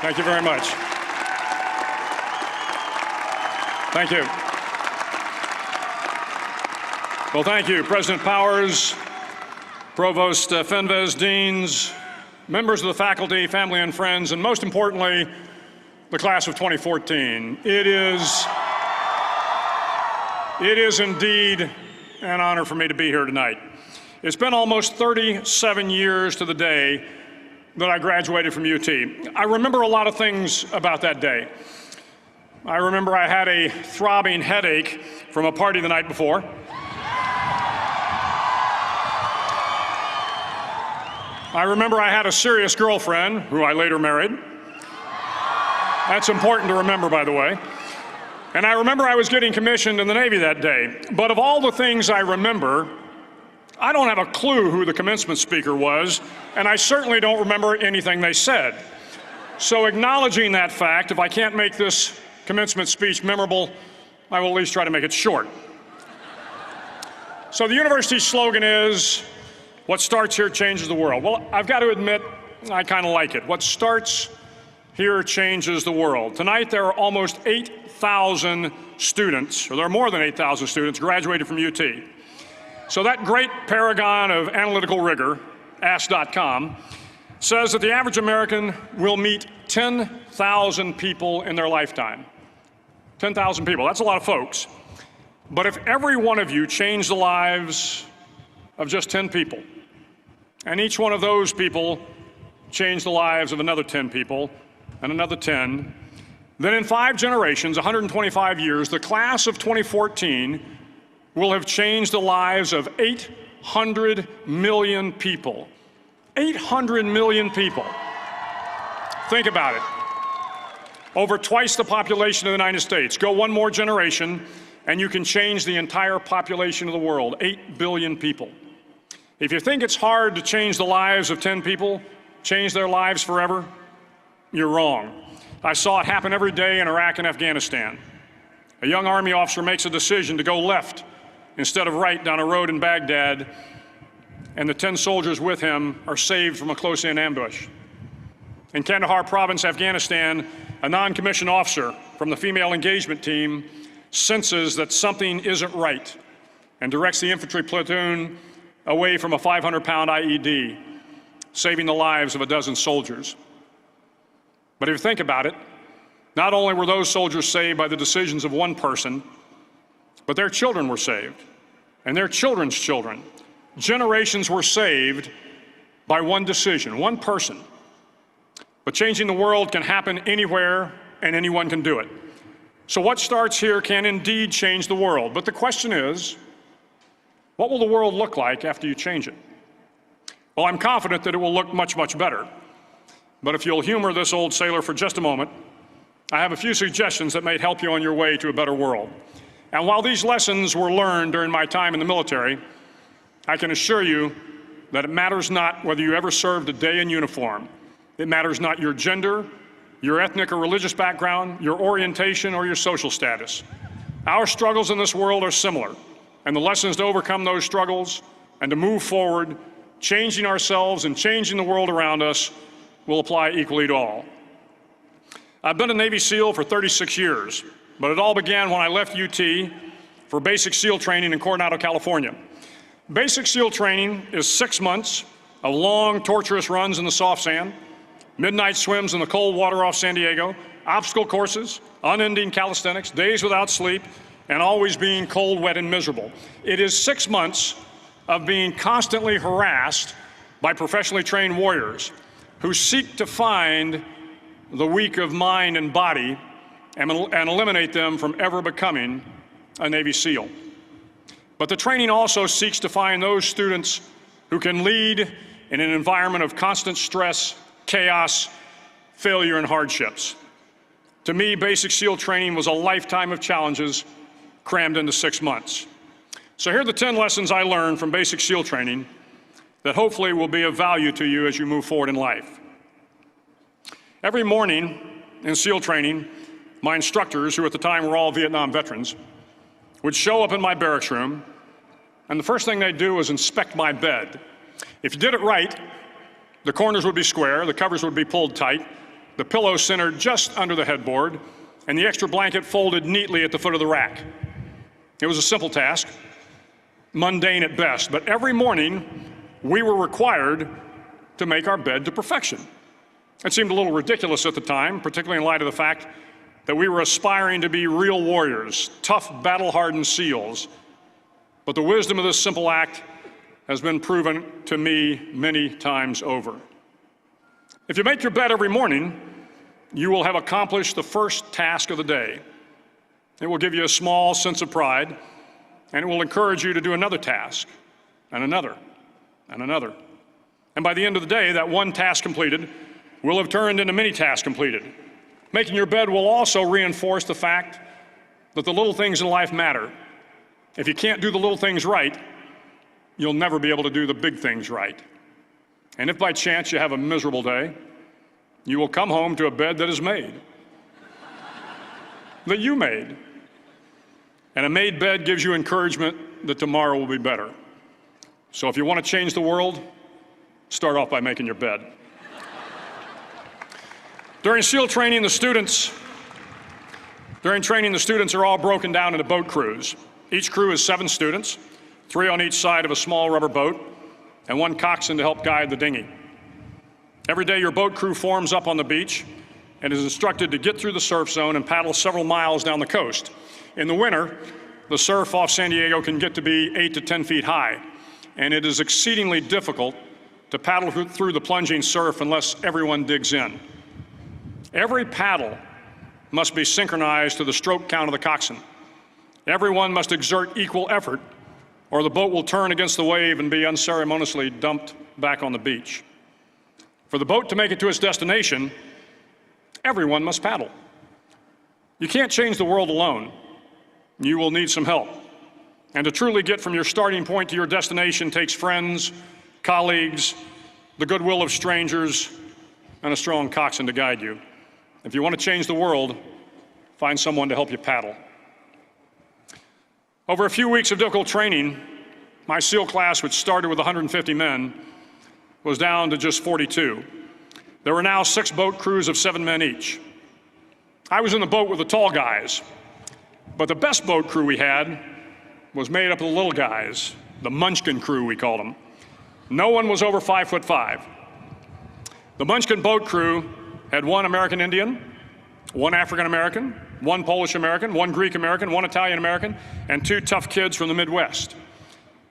Thank you very much. Thank you. Well, thank you, President Powers, Provost Fenves, deans, members of the faculty, family and friends, and most importantly, the class of 2014. It is indeed an honor for me to be here tonight. It's been almost 37 years to the day that I graduated from UT. I remember a lot of things about that day. I remember I had a throbbing headache from a party the night before. I remember I had a serious girlfriend, who I later married. That's important to remember, by the way. And I remember I was getting commissioned in the Navy that day. But of all the things I remember, I don't have a clue who the commencement speaker was, and I certainly don't remember anything they said. So acknowledging that fact, if I can't make this commencement speech memorable, I will at least try to make it short. So the university's slogan is, "What starts here changes the world." Well, I've got to admit, I kind of like it. What starts here changes the world. Tonight, there are almost 8,000 students, or there are more than 8,000 students graduated from UT. So that great paragon of analytical rigor, Ask.com, says that the average American will meet 10,000 people in their lifetime. 10,000 people, that's a lot of folks. But if every one of you changed the lives of just 10 people, and each one of those people changed the lives of another 10 people, and another 10, then in 5 generations, 125 years, the class of 2014 will have changed the lives of 800 million people. 800 million people. Think about it. Over twice the population of the United States. Go one more generation, and you can change the entire population of the world, 8 billion people. If you think it's hard to change the lives of 10 people, change their lives forever, you're wrong. I saw it happen every day in Iraq and Afghanistan. A young Army officer makes a decision to go left instead of right down a road in Baghdad, and the 10 soldiers with him are saved from a close-in ambush. In Kandahar province, Afghanistan, a non-commissioned officer from the female engagement team senses that something isn't right and directs the infantry platoon away from a 500-pound IED, saving the lives of a dozen soldiers. But if you think about it, not only were those soldiers saved by the decisions of one person, but their children were saved, and their children's children. Generations were saved by one decision, one person. But changing the world can happen anywhere, and anyone can do it. So what starts here can indeed change the world. But the question is, what will the world look like after you change it? Well, I'm confident that it will look much, much better. But if you'll humor this old sailor for just a moment, I have a few suggestions that may help you on your way to a better world. And while these lessons were learned during my time in the military, I can assure you that it matters not whether you ever served a day in uniform. It matters not your gender, your ethnic or religious background, your orientation, or your social status. Our struggles in this world are similar, and the lessons to overcome those struggles and to move forward, changing ourselves and changing the world around us, will apply equally to all. I've been a Navy SEAL for 36 years, but it all began when I left UT for basic SEAL training in Coronado, California. Basic SEAL training is 6 months of long, torturous runs in the soft sand, midnight swims in the cold water off San Diego, obstacle courses, unending calisthenics, days without sleep, and always being cold, wet, and miserable. It is 6 months of being constantly harassed by professionally trained warriors who seek to find the weak of mind and body and eliminate them from ever becoming a Navy SEAL. But the training also seeks to find those students who can lead in an environment of constant stress, chaos, failure, and hardships. To me, basic SEAL training was a lifetime of challenges crammed into 6 months. So here are the 10 lessons I learned from basic SEAL training that hopefully will be of value to you as you move forward in life. Every morning in SEAL training, my instructors, who at the time were all Vietnam veterans, would show up in my barracks room, and the first thing they'd do was inspect my bed. If you did it right, the corners would be square, the covers would be pulled tight, the pillow centered just under the headboard, and the extra blanket folded neatly at the foot of the rack. It was a simple task, mundane at best, but every morning we were required to make our bed to perfection. It seemed a little ridiculous at the time, particularly in light of the fact that we were aspiring to be real warriors, tough, battle-hardened SEALs. But the wisdom of this simple act has been proven to me many times over. If you make your bed every morning, you will have accomplished the first task of the day. It will give you a small sense of pride, and it will encourage you to do another task, and another, and another. And by the end of the day, that one task completed will have turned into many tasks completed. Making your bed will also reinforce the fact that the little things in life matter. If you can't do the little things right, you'll never be able to do the big things right. And if by chance you have a miserable day, you will come home to a bed that is made, that you made. And a made bed gives you encouragement that tomorrow will be better. So if you want to change the world, start off by making your bed. During SEAL training, the students are all broken down into boat crews. Each crew is 7 students, 3 on each side of a small rubber boat, and 1 coxswain to help guide the dinghy. Every day, your boat crew forms up on the beach and is instructed to get through the surf zone and paddle several miles down the coast. In the winter, the surf off San Diego can get to be 8 to 10 feet high, and it is exceedingly difficult to paddle through the plunging surf unless everyone digs in. Every paddle must be synchronized to the stroke count of the coxswain. Everyone must exert equal effort, or the boat will turn against the wave and be unceremoniously dumped back on the beach. For the boat to make it to its destination, everyone must paddle. You can't change the world alone. You will need some help. And to truly get from your starting point to your destination takes friends, colleagues, the goodwill of strangers, and a strong coxswain to guide you. If you want to change the world, find someone to help you paddle. Over a few weeks of difficult training, my SEAL class, which started with 150 men, was down to just 42. There were now 6 boat crews of 7 men each. I was in the boat with the tall guys, but the best boat crew we had was made up of the little guys, the Munchkin crew, we called them. No one was over 5'5". The Munchkin boat crew had 1 American Indian, 1 African American, 1 Polish American, 1 Greek American, 1 Italian American, and 2 tough kids from the Midwest.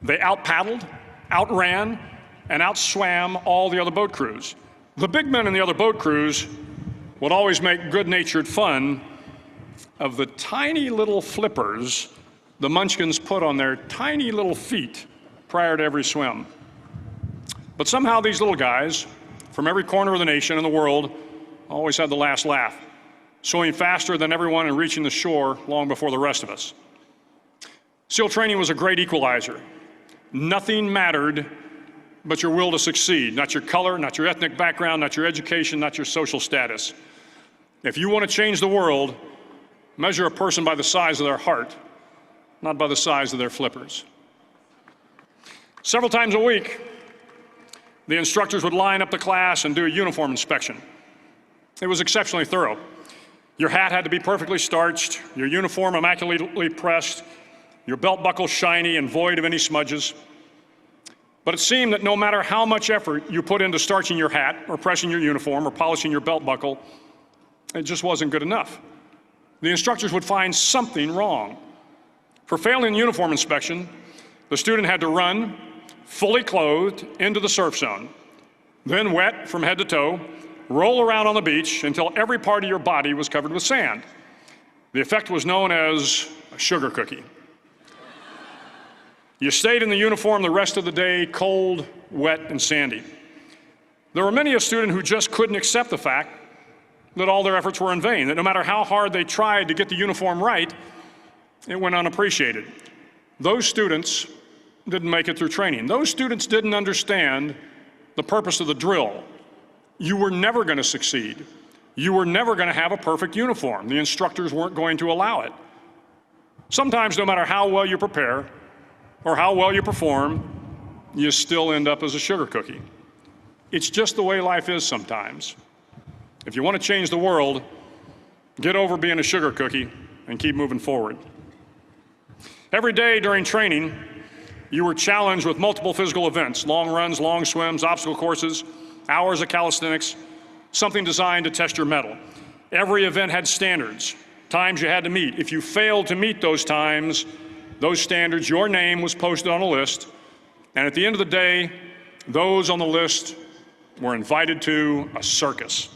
They out-paddled, outran, and outswam all the other boat crews. The big men in the other boat crews would always make good-natured fun of the tiny little flippers the Munchkins put on their tiny little feet prior to every swim. But somehow these little guys from every corner of the nation and the world always had the last laugh, swimming faster than everyone and reaching the shore long before the rest of us. SEAL training was a great equalizer. Nothing mattered but your will to succeed, not your color, not your ethnic background, not your education, not your social status. If you want to change the world, measure a person by the size of their heart, not by the size of their flippers. Several times a week, the instructors would line up the class and do a uniform inspection. It was exceptionally thorough. Your hat had to be perfectly starched, your uniform immaculately pressed, your belt buckle shiny and void of any smudges. But it seemed that no matter how much effort you put into starching your hat or pressing your uniform or polishing your belt buckle, it just wasn't good enough. The instructors would find something wrong. For failing the uniform inspection, the student had to run, fully clothed, into the surf zone, then wet from head to toe, roll around on the beach until every part of your body was covered with sand. The effect was known as a sugar cookie. You stayed in the uniform the rest of the day, cold, wet, and sandy. There were many a student who just couldn't accept the fact that all their efforts were in vain, that no matter how hard they tried to get the uniform right, it went unappreciated. Those students didn't make it through training. Those students didn't understand the purpose of the drill. You were never going to succeed. You were never going to have a perfect uniform. The instructors weren't going to allow it. Sometimes, no matter how well you prepare or how well you perform, you still end up as a sugar cookie. It's just the way life is sometimes. If you want to change the world, get over being a sugar cookie and keep moving forward. Every day during training, you were challenged with multiple physical events: long runs, long swims, obstacle courses, hours of calisthenics, something designed to test your mettle. Every event had standards, times you had to meet. If you failed to meet those times, those standards, your name was posted on a list, and at the end of the day, those on the list were invited to a circus.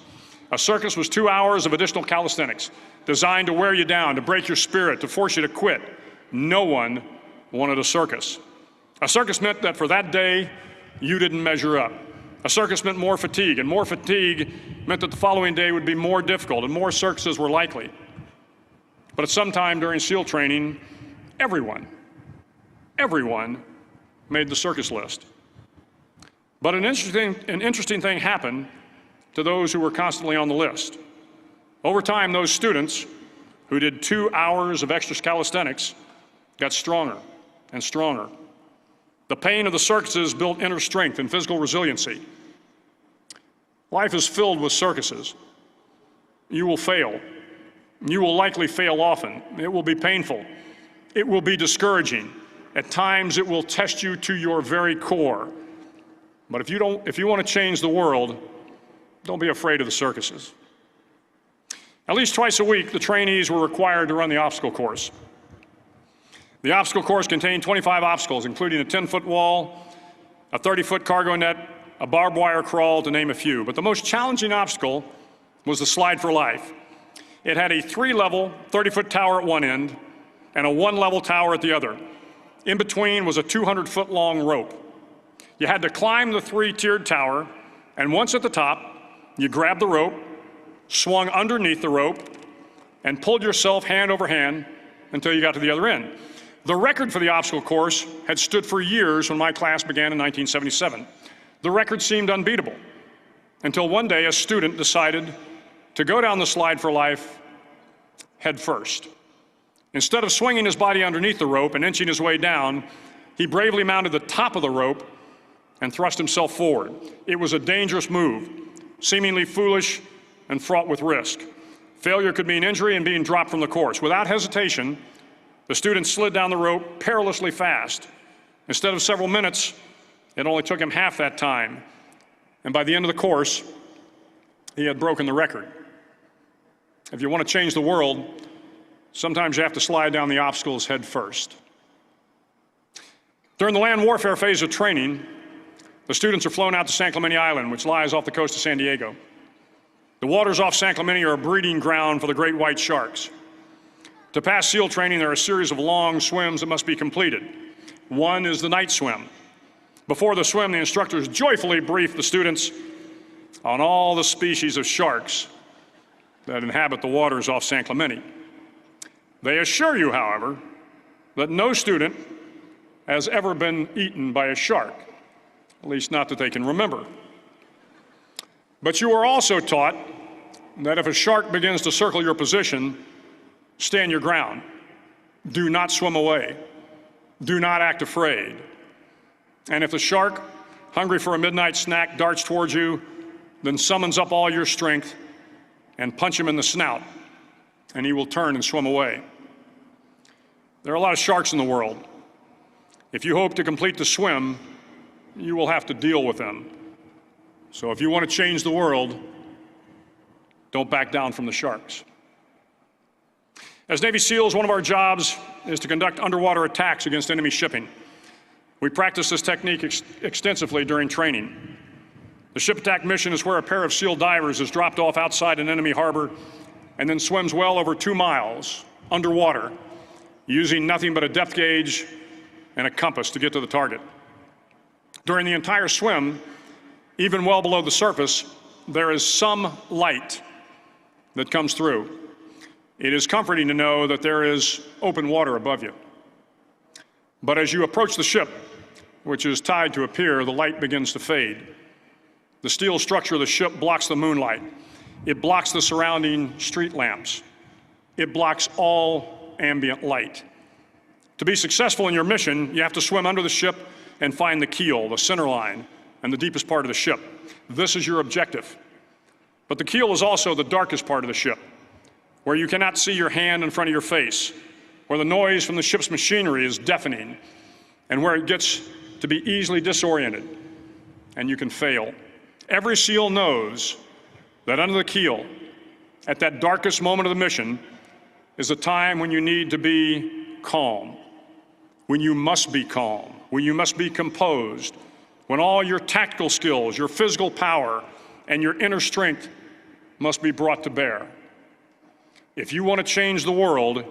A circus was 2 hours of additional calisthenics, designed to wear you down, to break your spirit, to force you to quit. No one wanted a circus. A circus meant that for that day, you didn't measure up. A circus meant more fatigue, and more fatigue meant that the following day would be more difficult, and more circuses were likely. But at some time during SEAL training, everyone made the circus list. But an interesting thing happened to those who were constantly on the list. Over time, those students who did 2 hours of extra calisthenics got stronger and stronger. The pain of the circuses built inner strength and physical resiliency. Life is filled with circuses. You will fail. You will likely fail often. It will be painful. It will be discouraging. At times, it will test you to your very core. But if you want to change the world, don't be afraid of the circuses. At least twice a week, the trainees were required to run the obstacle course. The obstacle course contained 25 obstacles, including a 10-foot wall, a 30-foot cargo net, a barbed wire crawl, to name a few. But the most challenging obstacle was the slide for life. It had a 3-level, 30-foot tower at one end and a 1-level tower at the other. In between was a 200-foot-long rope. You had to climb the 3-tiered tower, and once at the top, you grabbed the rope, swung underneath the rope, and pulled yourself hand over hand until you got to the other end. The record for the obstacle course had stood for years when my class began in 1977. The record seemed unbeatable until one day a student decided to go down the slide for life head first. Instead of swinging his body underneath the rope and inching his way down, he bravely mounted the top of the rope and thrust himself forward. It was a dangerous move, seemingly foolish and fraught with risk. Failure could mean injury and being dropped from the course. Without hesitation, the student slid down the rope perilously fast. Instead of several minutes, it only took him half that time. And by the end of the course, he had broken the record. If you want to change the world, sometimes you have to slide down the obstacles head first. During the land warfare phase of training, the students are flown out to San Clemente Island, which lies off the coast of San Diego. The waters off San Clemente are a breeding ground for the great white sharks. To pass SEAL training, there are a series of long swims that must be completed. One is the night swim. Before the swim, the instructors joyfully brief the students on all the species of sharks that inhabit the waters off San Clemente. They assure you, however, that no student has ever been eaten by a shark, at least not that they can remember. But you are also taught that if a shark begins to circle your position, stand your ground. Do not swim away. Do not act afraid. And if the shark, hungry for a midnight snack, darts towards you, then summons up all your strength and punch him in the snout, and he will turn and swim away. There are a lot of sharks in the world. If you hope to complete the swim, you will have to deal with them. So if you want to change the world, don't back down from the sharks. As Navy SEALs, one of our jobs is to conduct underwater attacks against enemy shipping. We practice this technique extensively during training. The ship attack mission is where a pair of SEAL divers is dropped off outside an enemy harbor and then swims well over 2 miles underwater, using nothing but a depth gauge and a compass to get to the target. During the entire swim, even well below the surface, there is some light that comes through. It is comforting to know that there is open water above you. But as you approach the ship, which is tied to a pier, the light begins to fade. The steel structure of the ship blocks the moonlight. It blocks the surrounding street lamps. It blocks all ambient light. To be successful in your mission, you have to swim under the ship and find the keel, the center line, and the deepest part of the ship. This is your objective. But the keel is also the darkest part of the ship, where you cannot see your hand in front of your face, where the noise from the ship's machinery is deafening, and where it gets to be easily disoriented, and you can fail. Every SEAL knows that under the keel, at that darkest moment of the mission, is a time when you need to be calm, when you must be calm, when you must be composed, when all your tactical skills, your physical power, and your inner strength must be brought to bear. If you want to change the world,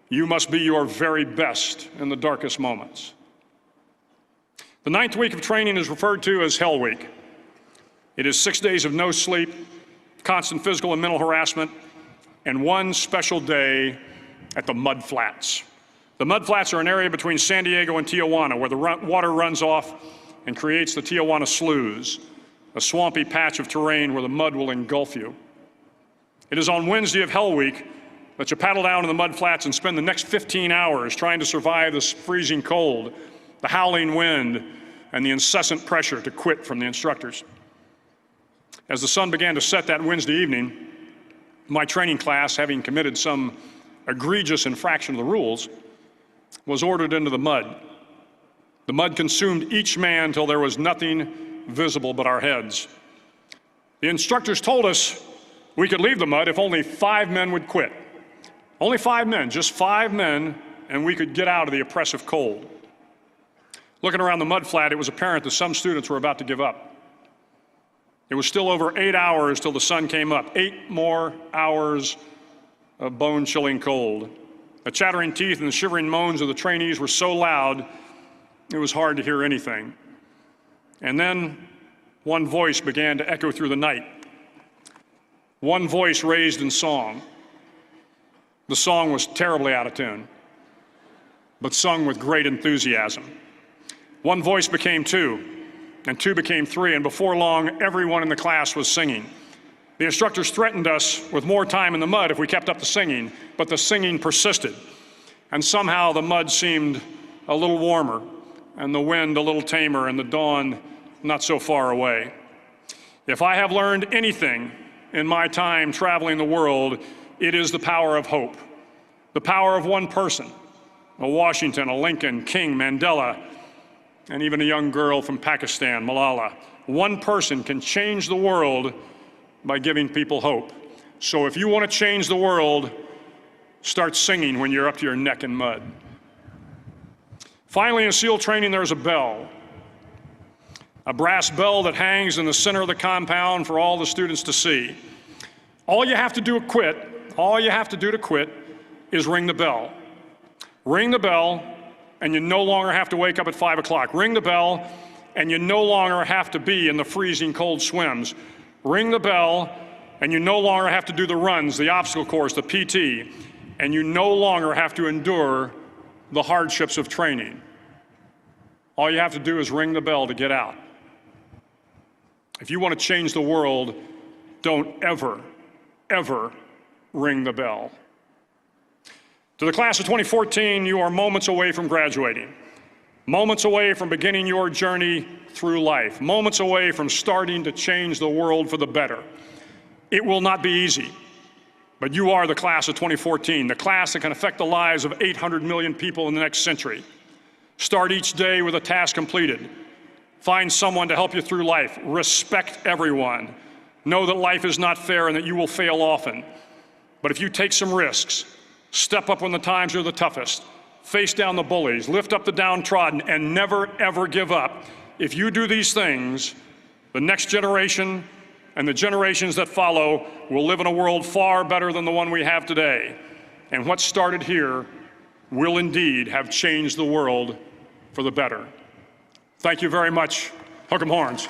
you must be your very best in the darkest moments. The 9th week of training is referred to as Hell Week. It is 6 days of no sleep, constant physical and mental harassment, and one special day at the Mud Flats. The Mud Flats are an area between San Diego and Tijuana where the water runs off and creates the Tijuana Sloughs, a swampy patch of terrain where the mud will engulf you. It is on Wednesday of Hell Week that you paddle down to the Mud Flats and spend the next 15 hours trying to survive this freezing cold, the howling wind, and the incessant pressure to quit from the instructors. As the sun began to set that Wednesday evening, my training class, having committed some egregious infraction of the rules, was ordered into the mud. The mud consumed each man till there was nothing visible but our heads. The instructors told us we could leave the mud if only 5 men would quit. Only 5 men, just 5 men, and we could get out of the oppressive cold. Looking around the mud flat, it was apparent that some students were about to give up. It was still over 8 hours till the sun came up. 8 more hours of bone-chilling cold. The chattering teeth and the shivering moans of the trainees were so loud, it was hard to hear anything. And then one voice began to echo through the night. One voice raised in song. The song was terribly out of tune, but sung with great enthusiasm. One voice became 2, and 2 became 3, and before long, everyone in the class was singing. The instructors threatened us with more time in the mud if we kept up the singing, but the singing persisted. And somehow the mud seemed a little warmer, and the wind a little tamer, and the dawn not so far away. If I have learned anything in my time traveling the world, it is the power of hope. The power of one person, a Washington, a Lincoln, King, Mandela, and even a young girl from Pakistan, Malala. One person can change the world by giving people hope. So if you want to change the world, start singing when you're up to your neck in mud. Finally, in SEAL training, there's a bell. A brass bell that hangs in the center of the compound for all the students to see. All you have to do to quit is ring the bell. Ring the bell, and you no longer have to wake up at 5 o'clock. Ring the bell, and you no longer have to be in the freezing cold swims. Ring the bell, and you no longer have to do the runs, the obstacle course, the PT, and you no longer have to endure the hardships of training. All you have to do is ring the bell to get out. If you want to change the world, don't ever, ever ring the bell. To the class of 2014, you are moments away from graduating, moments away from beginning your journey through life, moments away from starting to change the world for the better. It will not be easy, but you are the class of 2014, the class that can affect the lives of 800 million people in the next century. Start each day with a task completed. Find someone to help you through life. Respect everyone. Know that life is not fair and that you will fail often. But if you take some risks, step up when the times are the toughest, face down the bullies, lift up the downtrodden, and never, ever give up. If you do these things, the next generation and the generations that follow will live in a world far better than the one we have today. And what started here will indeed have changed the world for the better. Thank you very much. Hook 'em horns.